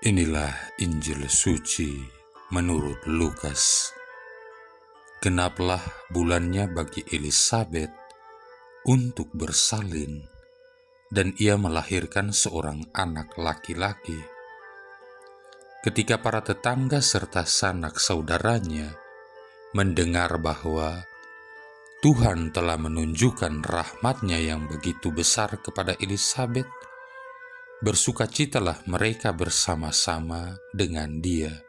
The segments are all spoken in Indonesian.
Inilah Injil suci menurut Lukas. Genaplah bulannya bagi Elisabet untuk bersalin, dan ia melahirkan seorang anak laki-laki. Ketika para tetangga serta sanak saudaranya mendengar bahwa Tuhan telah menunjukkan rahmat-Nya yang begitu besar kepada Elisabet, bersukacitalah mereka bersama-sama dengan dia.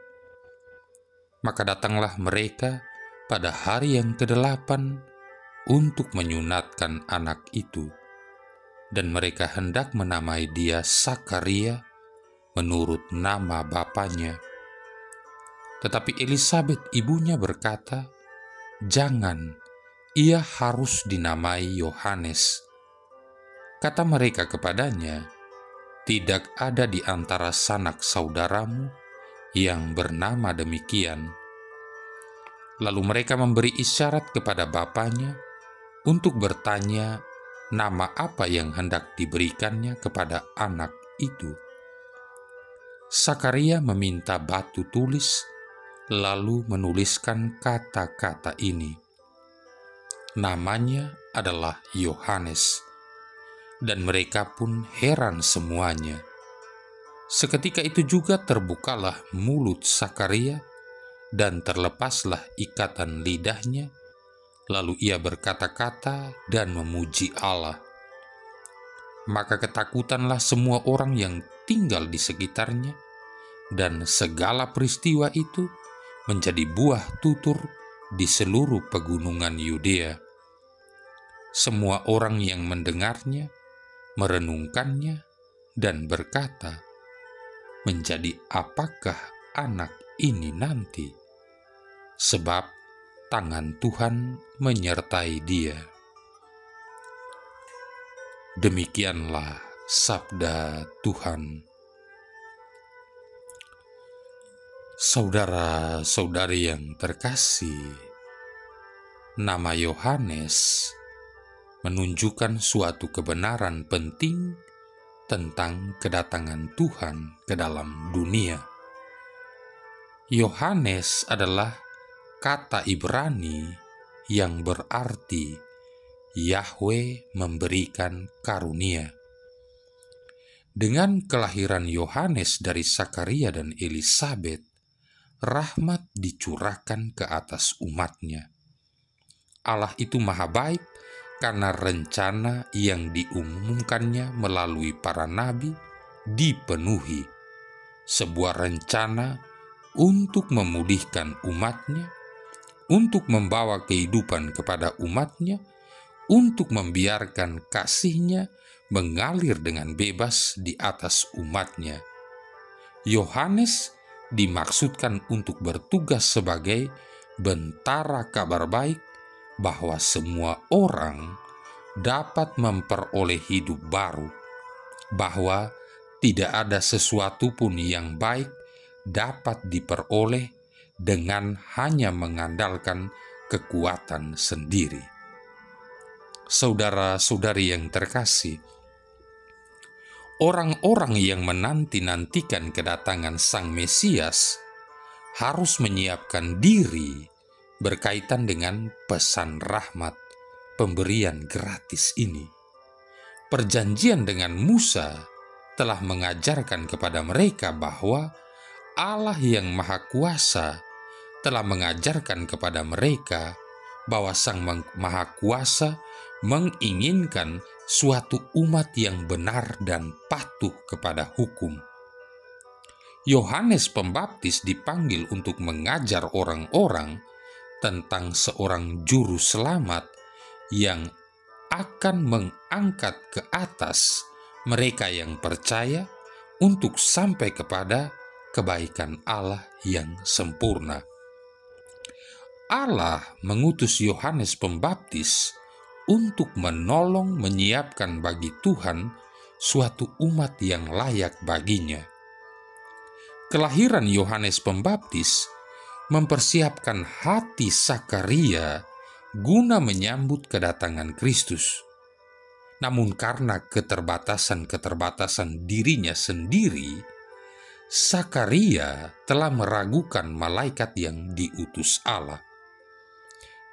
Maka datanglah mereka pada hari yang ke-8 untuk menyunatkan anak itu, dan mereka hendak menamai dia Sakaria menurut nama bapaknya. Tetapi Elisabet ibunya berkata, "Jangan, ia harus dinamai Yohanes." Kata mereka kepadanya, "Tidak ada di antara sanak saudaramu yang bernama demikian." Lalu mereka memberi isyarat kepada bapaknya untuk bertanya nama apa yang hendak diberikannya kepada anak itu. Sakaria meminta batu tulis, lalu menuliskan kata-kata ini. Namanya adalah Yohanes, dan mereka pun heran semuanya. Seketika itu juga terbukalah mulut Sakaria, dan terlepaslah ikatan lidahnya, lalu ia berkata-kata dan memuji Allah. Maka ketakutanlah semua orang yang tinggal di sekitarnya, dan segala peristiwa itu menjadi buah tutur di seluruh pegunungan Yudea. Semua orang yang mendengarnya merenungkannya dan berkata, "Menjadi apakah anak ini nanti? Sebab tangan Tuhan menyertai dia." Demikianlah sabda Tuhan. Saudara-saudari yang terkasih, nama Yohanes menunjukkan suatu kebenaran penting tentang kedatangan Tuhan ke dalam dunia. Yohanes adalah kata Ibrani yang berarti Yahweh memberikan karunia. Dengan kelahiran Yohanes dari Sakaria dan Elisabet, rahmat dicurahkan ke atas umat-Nya. Allah itu maha baik karena rencana yang diumumkannya melalui para nabi dipenuhi. Sebuah rencana untuk memulihkan umat-Nya, untuk membawa kehidupan kepada umat-Nya, untuk membiarkan kasih-Nya mengalir dengan bebas di atas umat-Nya. Yohanes dimaksudkan untuk bertugas sebagai bentara kabar baik bahwa semua orang dapat memperoleh hidup baru, bahwa tidak ada sesuatu pun yang baik dapat diperoleh dengan hanya mengandalkan kekuatan sendiri. Saudara-saudari yang terkasih, orang-orang yang menanti-nantikan kedatangan Sang Mesias harus menyiapkan diri berkaitan dengan pesan rahmat, pemberian gratis ini. Perjanjian dengan Musa telah mengajarkan kepada mereka bahwa Allah yang Maha Kuasa telah mengajarkan kepada mereka bahwa Sang Maha Kuasa menginginkan suatu umat yang benar dan patuh kepada hukum. Yohanes Pembaptis dipanggil untuk mengajar orang-orang tentang seorang juru selamat yang akan mengangkat ke atas mereka yang percaya untuk sampai kepada kebaikan Allah yang sempurna. Allah mengutus Yohanes Pembaptis untuk menolong menyiapkan bagi Tuhan suatu umat yang layak baginya. Kelahiran Yohanes Pembaptis mempersiapkan hati Sakaria guna menyambut kedatangan Kristus. Namun karena keterbatasan-keterbatasan dirinya sendiri, Sakaria telah meragukan malaikat yang diutus Allah.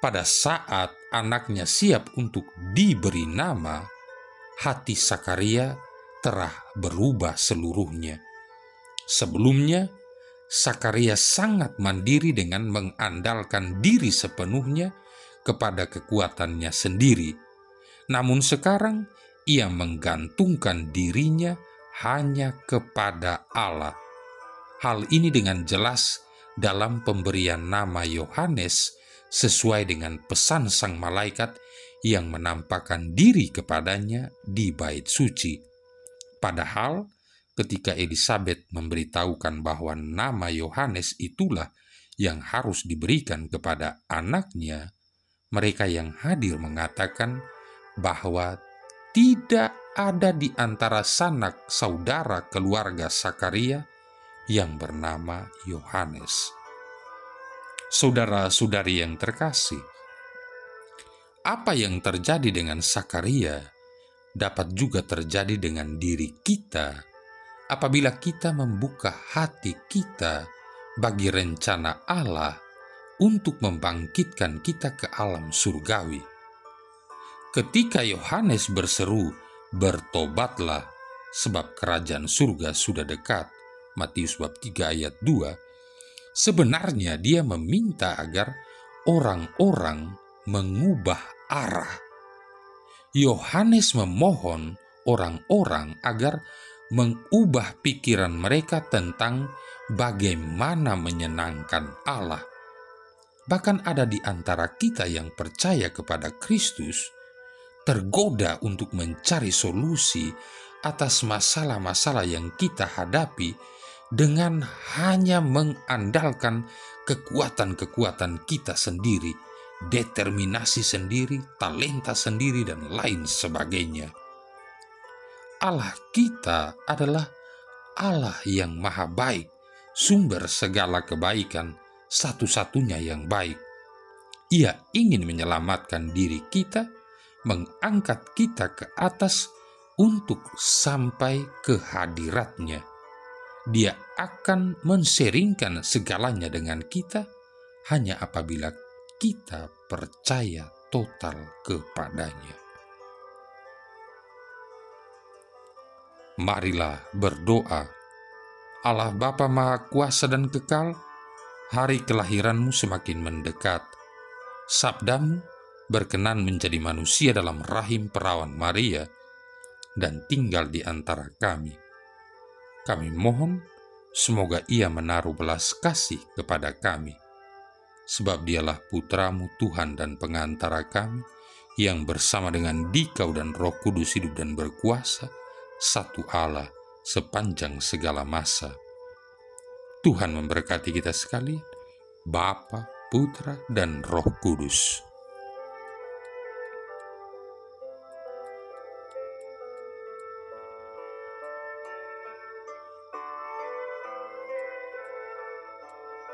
Pada saat anaknya siap untuk diberi nama, hati Sakaria telah berubah seluruhnya. Sebelumnya, Sakaria sangat mandiri dengan mengandalkan diri sepenuhnya kepada kekuatannya sendiri. Namun sekarang, ia menggantungkan dirinya hanya kepada Allah. Hal ini dengan jelas dalam pemberian nama Yohanes sesuai dengan pesan sang malaikat yang menampakkan diri kepadanya di bait suci. Padahal ketika Elisabet memberitahukan bahwa nama Yohanes itulah yang harus diberikan kepada anaknya, mereka yang hadir mengatakan bahwa tidak ada di antara sanak saudara keluarga Sakaria yang bernama Yohanes. Saudara-saudari yang terkasih, apa yang terjadi dengan Sakaria dapat juga terjadi dengan diri kita apabila kita membuka hati kita bagi rencana Allah untuk membangkitkan kita ke alam surgawi. Ketika Yohanes berseru, "Bertobatlah, sebab kerajaan surga sudah dekat," Matius bab 3 ayat 2, sebenarnya dia meminta agar orang-orang mengubah arah. Yohanes memohon orang-orang agar mengubah pikiran mereka tentang bagaimana menyenangkan Allah. Bahkan ada di antara kita yang percaya kepada Kristus, tergoda untuk mencari solusi atas masalah-masalah yang kita hadapi dengan hanya mengandalkan kekuatan-kekuatan kita sendiri, determinasi sendiri, talenta sendiri, dan lain sebagainya. Allah kita adalah Allah yang maha baik, sumber segala kebaikan, satu-satunya yang baik. Ia ingin menyelamatkan diri kita, mengangkat kita ke atas untuk sampai ke hadirat-Nya. Dia akan menseringkan segalanya dengan kita hanya apabila kita percaya total kepadanya. Marilah berdoa. Allah Bapa Maha Kuasa dan Kekal, hari kelahiran-Mu semakin mendekat. Sabda-Mu berkenan menjadi manusia dalam rahim perawan Maria dan tinggal di antara kami. Kami mohon semoga Ia menaruh belas kasih kepada kami, sebab Dialah Putra-Mu Tuhan dan pengantara kami, yang bersama dengan Dikau dan Roh Kudus hidup dan berkuasa, satu Allah sepanjang segala masa. Tuhan memberkati kita sekalian, Bapa, Putra, dan Roh Kudus.